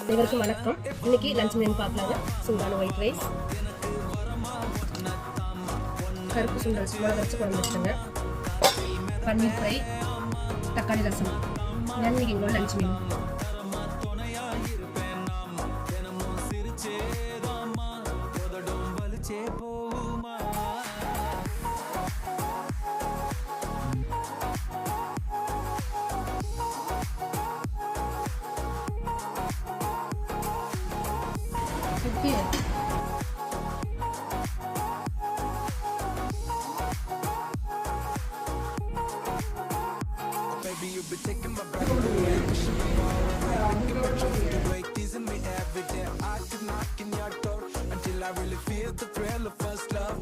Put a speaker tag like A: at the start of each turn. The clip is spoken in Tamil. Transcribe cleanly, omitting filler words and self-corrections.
A: அனைவருக்கும் வணக்கம். இன்னைக்கு லஞ்ச் மெனு பார்க்கலாங்க. சூடான ஒயிட் ரைஸ், கருப்பு சுண்டல் சும்மா வச்சு குழம்பு வச்சுருங்க, பன்னீர் ஃப்ரை, தக்காளி ரசம். இன்னைக்கு எங்களோட lunch menu.
B: Baby, you've been taking my breath away, pushing me all around, making me drift away, teasing me every day. I keep knocking your door until I really feel the thrill of first love.